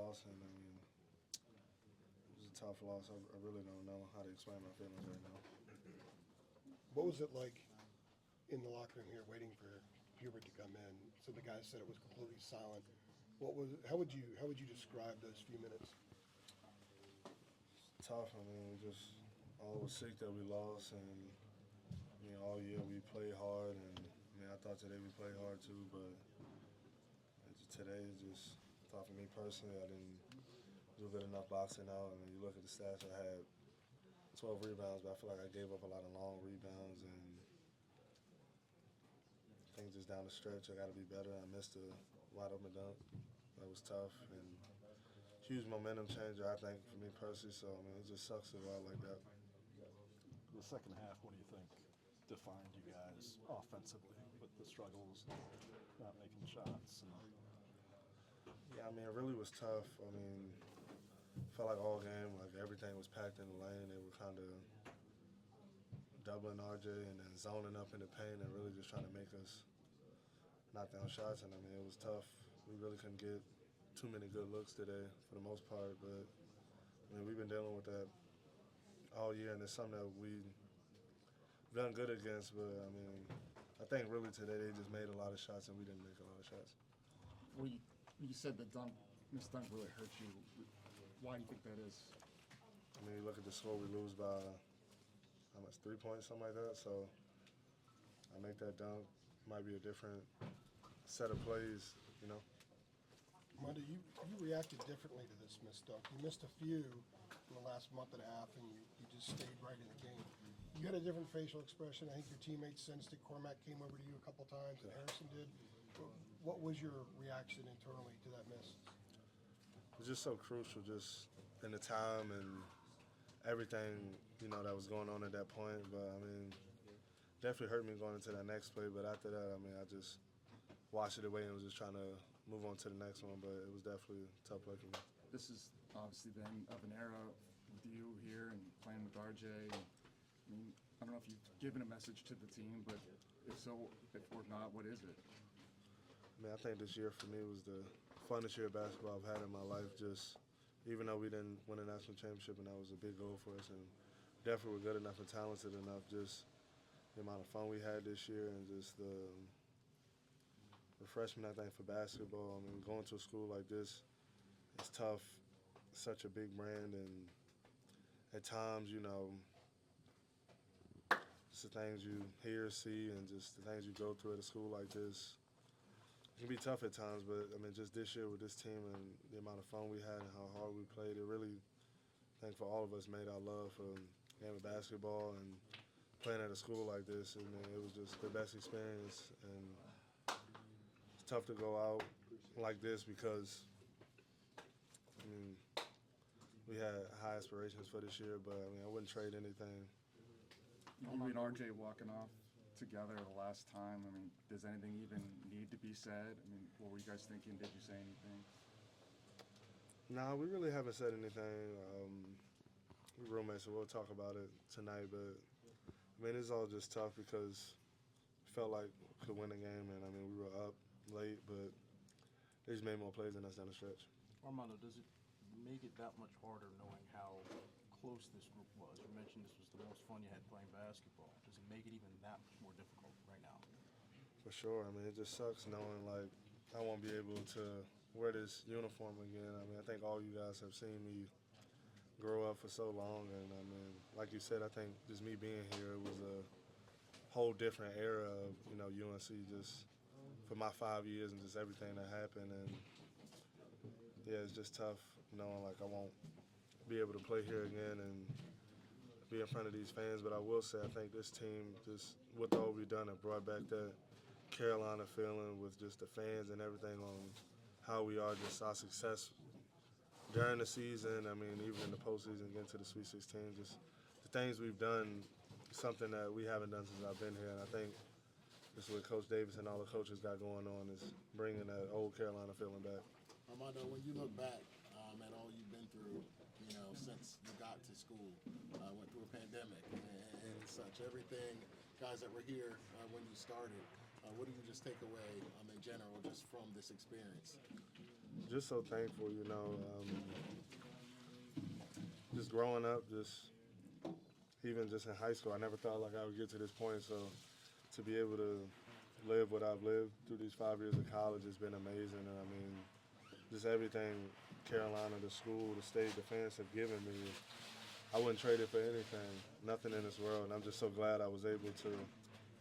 loss, and I mean, it was a tough loss. I really don't know how to explain my feelings right now. What was it like in the locker room here waiting for Hubert to come in? So the guys said it was completely silent. How would you describe those few minutes? Tough. I mean, we just all was sick that we lost, and all year we played hard, and I mean, I thought today we played hard too, but today is just tough for me personally. I didn't do good enough boxing out. I mean, you look at the stats, I had 12 rebounds, but I feel like I gave up a lot of long rebounds, and I think just down the stretch I got to be better. I missed a wide open dunk. That was tough, and huge momentum changer, I think, for me personally. So, I mean, it just sucks to go out like that. The second half, what do you think defined you guys offensively with the struggles, not making shots? Yeah, I mean, it really was tough. I mean, felt like all game, like everything was packed in the lane. They were kind of doubling RJ and then zoning up in the paint and really just trying to make us knock down shots. And I mean, it was tough. We really couldn't get too many good looks today for the most part. But I mean, we've been dealing with that all year, and it's something that we've done good against. But I mean, I think really today they just made a lot of shots and we didn't make a lot of shots. Well, you said the missed dunk really hurt you. Why do you think that is? I mean, you look at the score, we lose by how much, 3 points, something like that. So I make that dunk, might be a different set of plays, Armando, you reacted differently to this missed dunk. You missed a few in the last month and a half, and you just stayed right in the game. You had a different facial expression. I think your teammates sensed it. Cormac came over to you a couple times, and Harrison did. What was your reaction internally to that miss? It was just so crucial, just in the time and everything, that was going on at that point. But, I mean, definitely hurt me going into that next play. But after that, I mean, I just washed it away and was just trying to move on to the next one. But it was definitely a tough play for me. This has obviously been of an era with you here and playing with RJ. I mean, I don't know if you've given a message to the team, but if so, or not, what is it? I mean, I think this year for me was the funnest year of basketball I've had in my life. Just even though we didn't win a national championship, and that was a big goal for us, and definitely we're good enough and talented enough. Just the amount of fun we had this year, and just the refreshment, I think, for basketball. I mean, going to a school like this, it's tough. It's such a big brand, and at times, just the things you hear, see, and just the things you go through at a school like this. It can be tough at times, but, I mean, just this year with this team and the amount of fun we had and how hard we played, it really, I think for all of us, made our love for the game of basketball and playing at a school like this. And it was just the best experience. And it's tough to go out like this because, I mean, we had high aspirations for this year, but, I mean, I wouldn't trade anything. You and RJ walking off together the last time, I mean, does anything even need to be said? I mean, what were you guys thinking? Did you say anything? No, we really haven't said anything. We're roommates, so we'll talk about it tonight. But, I mean, it's all just tough because we felt like we could win the game, and, I mean, we were up late, but they just made more plays than us down the stretch. Armando, does it make it that much harder knowing how close this group was? You mentioned this was the most fun you had playing basketball. Does it make it even that much more difficult right now? For sure. I mean, it just sucks knowing, like, I won't be able to wear this uniform again. I mean, I think all you guys have seen me grow up for so long. And, I mean, like you said, I think just me being here, it was a whole different era of, UNC just for my 5 years and just everything that happened. And, yeah, it's just tough knowing, like, I won't be able to play here again and be in front of these fans. But I will say I think this team, just with all we've done, have brought back that Carolina feeling with just the fans and everything on how we are, just our success during the season. I mean, even in the postseason, getting to the Sweet 16, just the things we've done, something that we haven't done since I've been here. And I think this is what Coach Davis and all the coaches got going on, is bringing that old Carolina feeling back. Armando, when you look back at all you've been through, since you got to school, went through a pandemic and such, everything, guys that were here when you started, what do you just take away in general just from this experience? just so thankful, just growing up, even just in high school, I never thought like I would get to this point. So to be able to live what I've lived through these 5 years of college has been amazing. And I mean, just everything Carolina, the school, the state, the fans have given me, I wouldn't trade it for anything, nothing in this world. And I'm just so glad I was able to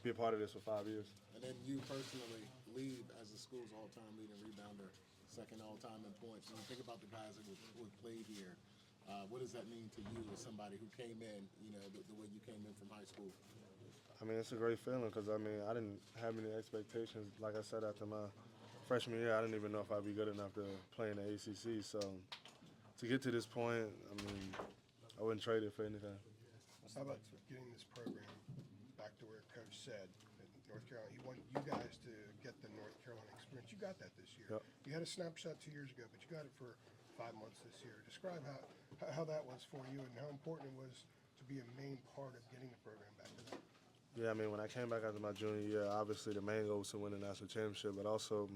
be a part of this for 5 years. And then you personally lead as the school's all-time leading rebounder, second all-time in points. When you think about the guys that would played here, what does that mean to you as somebody who came in, the way you came in from high school? I mean, it's a great feeling because, I mean, I didn't have any expectations. Like I said, after my freshman year, I didn't even know if I'd be good enough to play in the ACC. So to get to this point, I mean, I wouldn't trade it for anything. How about getting this program back to where Coach said that North Carolina, he wanted you guys to get the North Carolina experience. You got that this year. Yep. You had a snapshot 2 years ago, but you got it for 5 months this year. Describe how that was for you and how important it was to be a main part of getting the program back to that. Yeah, I mean, when I came back after my junior year, obviously the main goal was to win the national championship, but also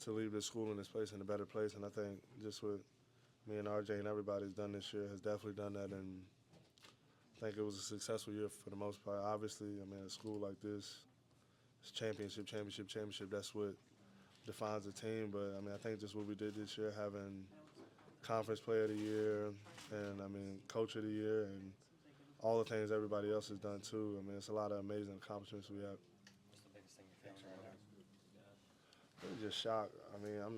to leave this school and this place in a better place. And I think just what me and RJ and everybody's done this year has definitely done that. And I think it was a successful year for the most part. Obviously, I mean, a school like this, it's championship. That's what defines a team. But, I mean, I think just what we did this year, having conference player of the year and, I mean, coach of the year and all the things everybody else has done too. I mean, it's a lot of amazing accomplishments we have. What's the biggest thing you're feeling right now? I'm just shocked. I mean, I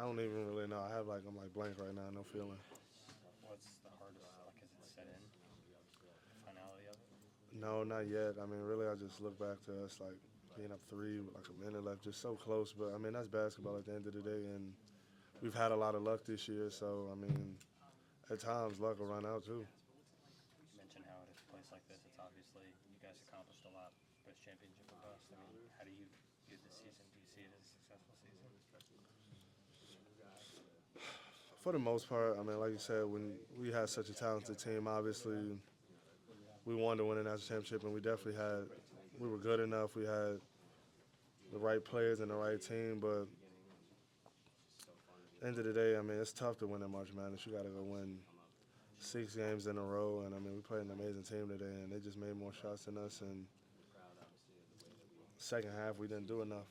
don't even really know. I'm blank right now, no feeling. What's the hardest, is it set in? The finality of it? No, not yet. I mean, really, I just look back to us being up 3 with a minute left, just so close. But I mean, that's basketball at the end of the day, and we've had a lot of luck this year. So I mean, at times luck will run out too. You mentioned how at a place like this, it's obviously you guys accomplished a lot, both championship and bust. I mean, how do you view this season? Do you see it as a successful season? For the most part, I mean, like you said, when we had such a talented team, obviously we wanted to win a national championship, and we were good enough. We had the right players and the right team, but at the end of the day, I mean, it's tough to win in March Madness. You got to go win 6 games in a row, and I mean, we played an amazing team today, and they just made more shots than us, and second half we didn't do enough.